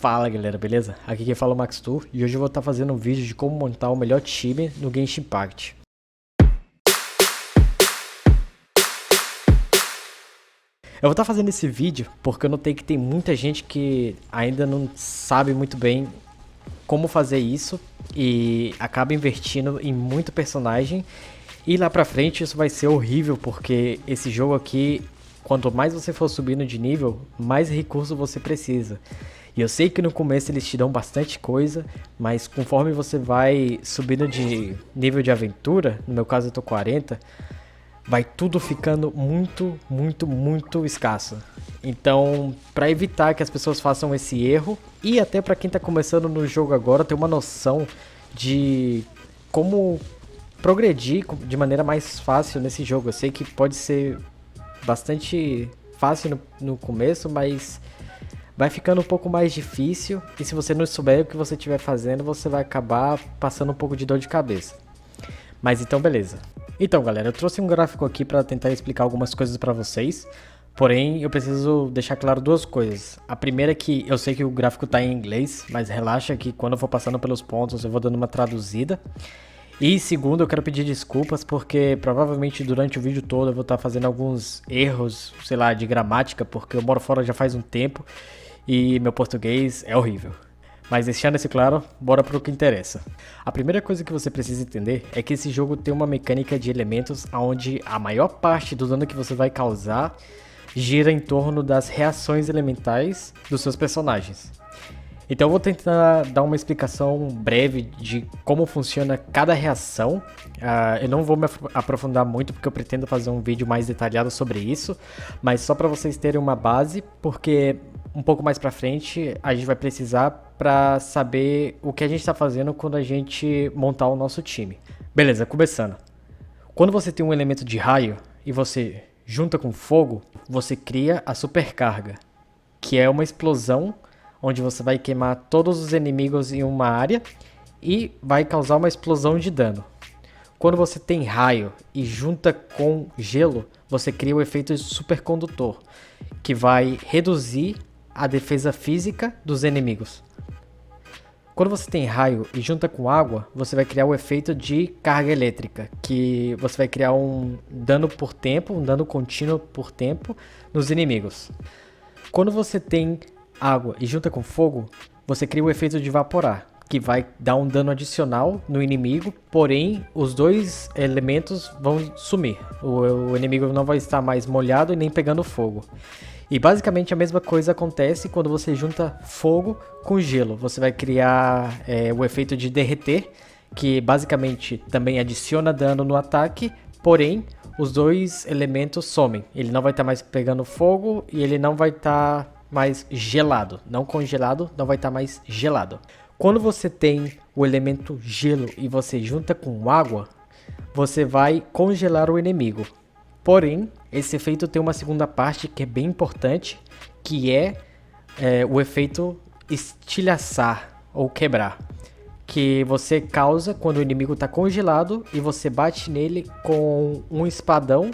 Fala galera, beleza? Aqui quem fala é o Max Tour e hoje eu vou estar fazendo um vídeo de como montar o melhor time no Genshin Impact. Eu vou estar fazendo esse vídeo porque eu notei que tem muita gente que ainda não sabe muito bem como fazer isso e acaba investindo em muito personagem e lá pra frente isso vai ser horrível porque esse jogo aqui, quanto mais você for subindo de nível, mais recurso você precisa. E eu sei que no começo eles te dão bastante coisa, mas conforme você vai subindo de nível de aventura, no meu caso eu tô 40, vai tudo ficando muito escasso. Então, para evitar que as pessoas façam esse erro, e até para quem tá começando no jogo agora ter uma noção de como progredir de maneira mais fácil nesse jogo. Eu sei que pode ser bastante fácil no começo, mas vai ficando um pouco mais difícil, e se você não souber o que você estiver fazendo, você vai acabar passando um pouco de dor de cabeça. Mas então beleza. Então galera, eu trouxe um gráfico aqui para tentar explicar algumas coisas para vocês, porém eu preciso deixar claro duas coisas. A primeira é que eu sei que o gráfico está em inglês, mas relaxa que quando eu for passando pelos pontos eu vou dando uma traduzida. E segundo, eu quero pedir desculpas porque provavelmente durante o vídeo todo eu vou estar fazendo alguns erros, sei lá, de gramática, porque eu moro fora já faz um tempo e meu português é horrível. Mas deixando isso claro, bora pro que interessa. A primeira coisa que você precisa entender é que esse jogo tem uma mecânica de elementos onde a maior parte do dano que você vai causar gira em torno das reações elementais dos seus personagens. Então eu vou tentar dar uma explicação breve de como funciona cada reação. Eu não vou me aprofundar muito porque eu pretendo fazer um vídeo mais detalhado sobre isso, mas só para vocês terem uma base, porque um pouco mais para frente a gente vai precisar para saber o que a gente está fazendo quando a gente montar o nosso time. Beleza, começando. Quando você tem um elemento de raio e você junta com fogo, você cria a supercarga, que é uma explosão onde você vai queimar todos os inimigos em uma área e vai causar uma explosão de dano. Quando você tem raio e junta com gelo, você cria o efeito supercondutor, que vai reduzir a defesa física dos inimigos. Quando você tem raio e junta com água, você vai criar o efeito de carga elétrica, que você vai criar um dano por tempo, um dano contínuo por tempo nos inimigos. Quando você tem água e junta com fogo, você cria o efeito de evaporar, que vai dar um dano adicional no inimigo, porém os dois elementos vão sumir. O inimigo não vai estar mais molhado e nem pegando fogo. E basicamente a mesma coisa acontece quando você junta fogo com gelo. Você vai criar o efeito de derreter, que basicamente também adiciona dano no ataque, porém os dois elementos somem. Ele não vai estar mais pegando fogo e ele não vai estar mais gelado, não congelado, não vai estar mais gelado. Quando você tem o elemento gelo e você junta com água, você vai congelar o inimigo. Porém, esse efeito tem uma segunda parte que é bem importante, que é o efeito estilhaçar ou quebrar, que você causa quando o inimigo está congelado e você bate nele com um espadão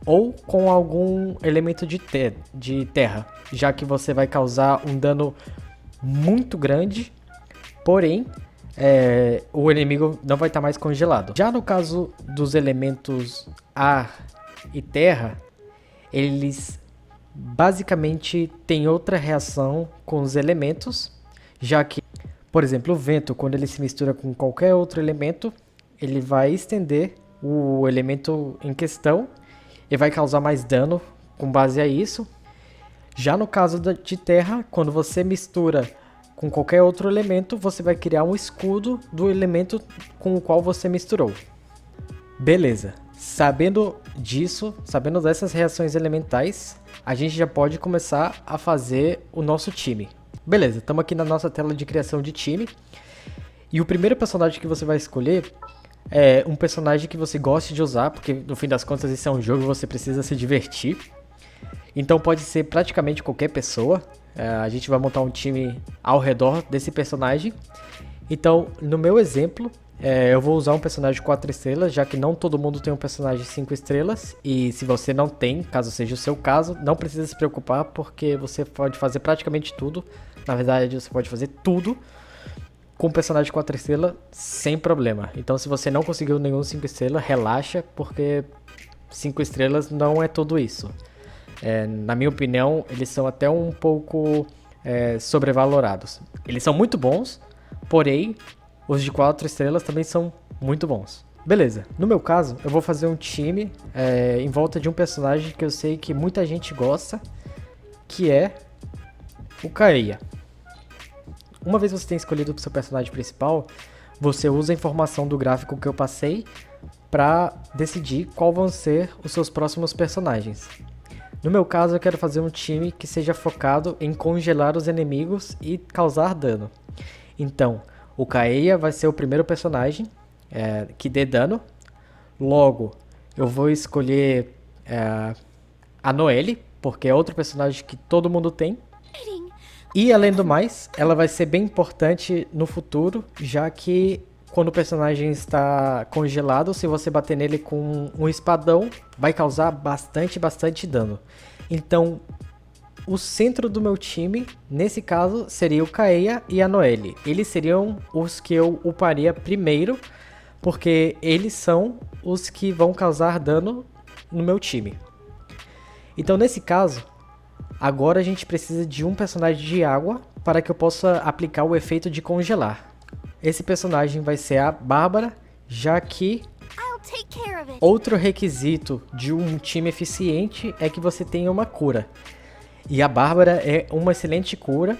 ou com algum elemento de terra, já que você vai causar um dano muito grande, porém o inimigo não vai estar mais congelado. Já no caso dos elementos ar e terra, eles basicamente têm outra reação com os elementos, já que, por exemplo, o vento, quando ele se mistura com qualquer outro elemento, ele vai estender o elemento em questão e vai causar mais dano com base a isso. Já no caso de terra, quando você mistura com qualquer outro elemento, você vai criar um escudo do elemento com o qual você misturou. Beleza, sabendo disso, sabendo dessas reações elementais, a gente já pode começar a fazer o nosso time. Beleza, estamos aqui na nossa tela de criação de time. E o primeiro personagem que você vai escolher é um personagem que você goste de usar, porque no fim das contas esse é um jogo e você precisa se divertir. Então pode ser praticamente qualquer pessoa. A gente vai montar um time ao redor desse personagem. Então, no meu exemplo, eu vou usar um personagem 4 estrelas, já que não todo mundo tem um personagem 5 estrelas. E se você não tem, caso seja o seu caso, não precisa se preocupar, porque você pode fazer praticamente tudo Na verdade, você pode fazer tudo com um personagem 4 estrelas sem problema. Então, se você não conseguiu nenhum 5 estrelas, relaxa, porque 5 estrelas não é tudo isso. Na minha opinião, eles são até um pouco sobrevalorados. Eles são muito bons, porém, os de 4 estrelas também são muito bons. Beleza, no meu caso, eu vou fazer um time em volta de um personagem que eu sei que muita gente gosta, que é o Kaeya. Uma vez você tem escolhido o seu personagem principal, você usa a informação do gráfico que eu passei para decidir qual vão ser os seus próximos personagens. No meu caso, eu quero fazer um time que seja focado em congelar os inimigos e causar dano. Então, o Kaeya vai ser o primeiro personagem que dê dano. Logo, eu vou escolher a Noelle, porque é outro personagem que todo mundo tem. E além do mais, ela vai ser bem importante no futuro, já que quando o personagem está congelado, se você bater nele com um espadão, vai causar bastante dano. Então, o centro do meu time, nesse caso, seria o Kaeya e a Noelle. Eles seriam os que eu uparia primeiro, porque eles são os que vão causar dano no meu time. Então, nesse caso, agora a gente precisa de um personagem de água para que eu possa aplicar o efeito de congelar. Esse personagem vai ser a Bárbara, já que outro requisito de um time eficiente é que você tenha uma cura. E a Bárbara é uma excelente cura.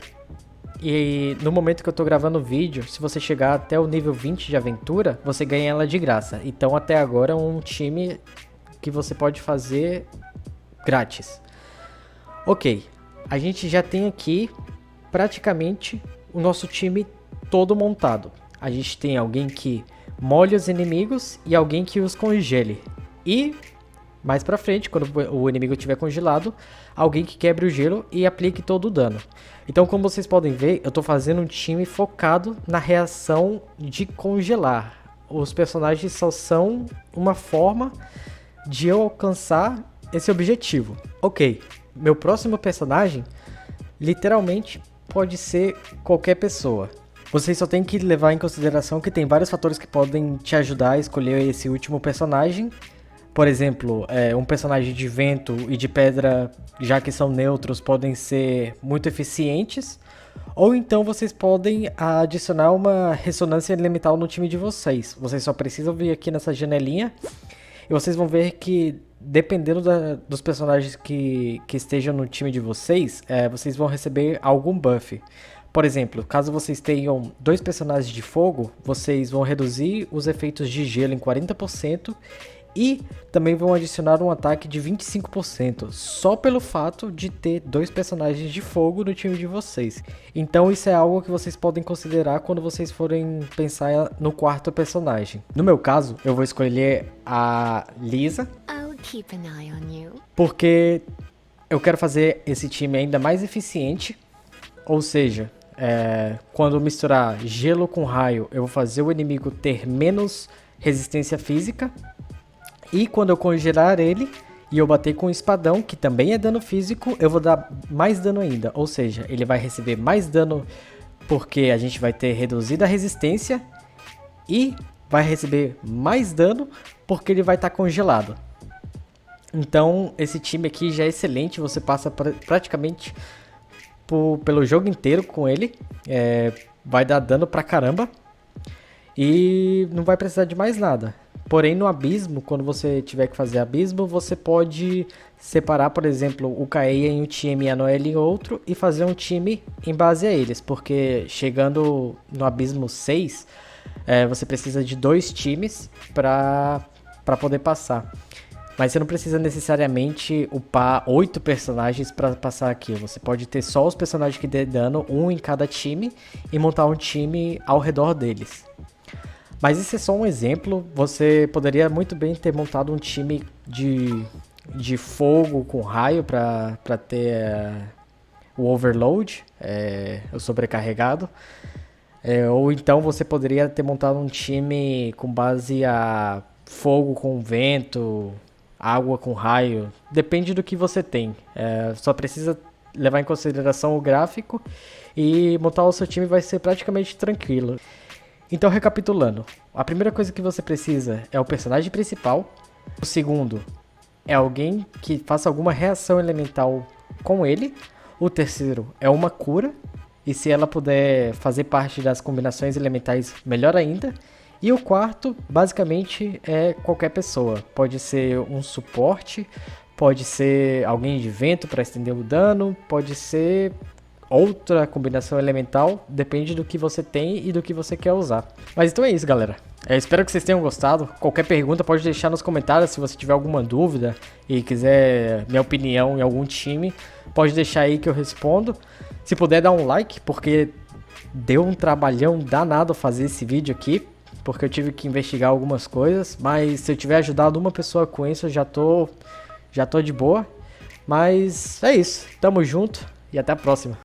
E no momento que eu tô gravando o vídeo, se você chegar até o nível 20 de aventura, você ganha ela de graça. Então até agora é um time que você pode fazer grátis. Ok, a gente já tem aqui praticamente o nosso time todo montado. A gente tem alguém que molhe os inimigos e alguém que os congele. E mais pra frente, quando o inimigo estiver congelado, alguém que quebre o gelo e aplique todo o dano. Então, como vocês podem ver, eu tô fazendo um time focado na reação de congelar. Os personagens só são uma forma de eu alcançar esse objetivo. Ok, meu próximo personagem literalmente pode ser qualquer pessoa. Vocês só tem que levar em consideração que tem vários fatores que podem te ajudar a escolher esse último personagem. Por exemplo, um personagem de vento e de pedra, já que são neutros, podem ser muito eficientes. Ou então vocês podem adicionar uma ressonância elemental no time de vocês. Vocês só precisam vir aqui nessa janelinha e vocês vão ver que, dependendo dos personagens que estejam no time de vocês, vocês vão receber algum buff. Por exemplo, caso vocês tenham 2 personagens de fogo, vocês vão reduzir os efeitos de gelo em 40% e também vão adicionar um ataque de 25%, só pelo fato de ter 2 personagens de fogo no time de vocês. Então isso é algo que vocês podem considerar quando vocês forem pensar no quarto personagem. No meu caso, eu vou escolher a Lisa, porque eu quero fazer esse time ainda mais eficiente, ou seja, quando misturar gelo com raio, eu vou fazer o inimigo ter menos resistência física. E quando eu congelar ele e eu bater com o espadão, que também é dano físico, eu vou dar mais dano ainda. Ou seja, ele vai receber mais dano porque a gente vai ter reduzido a resistência. E vai receber mais dano porque ele vai estar congelado. Então esse time aqui já é excelente, você passa praticamente pelo jogo inteiro com ele. Vai dar dano pra caramba. E não vai precisar de mais nada. Porém, no abismo, quando você tiver que fazer abismo, você pode separar, por exemplo, o Kaeya em um time e a Noelle em outro e fazer um time em base a eles. Porque chegando no abismo 6, você precisa de 2 times para poder passar. Mas você não precisa necessariamente upar 8 personagens para passar aqui. Você pode ter só os personagens que dê dano, um em cada time, e montar um time ao redor deles. Mas esse é só um exemplo. Você poderia muito bem ter montado um time de fogo com raio para ter o overload, o sobrecarregado. Ou então você poderia ter montado um time com base a fogo com vento, água com raio. Depende do que você tem. Só precisa levar em consideração o gráfico e montar o seu time vai ser praticamente tranquilo. Então, recapitulando, a primeira coisa que você precisa é o personagem principal. O segundo é alguém que faça alguma reação elemental com ele. O terceiro é uma cura, e se ela puder fazer parte das combinações elementais, melhor ainda. E o quarto, basicamente, é qualquer pessoa. Pode ser um suporte, pode ser alguém de vento para estender o dano, pode ser outra combinação elemental, depende do que você tem e do que você quer usar. Mas então é isso, galera. Espero que vocês tenham gostado. Qualquer pergunta pode deixar nos comentários. Se você tiver alguma dúvida e quiser minha opinião em algum time, pode deixar aí que eu respondo. Se puder dar um like, porque deu um trabalhão danado fazer esse vídeo aqui, porque eu tive que investigar algumas coisas, mas se eu tiver ajudado uma pessoa com isso, eu já tô de boa. Mas é isso, tamo junto e até a próxima.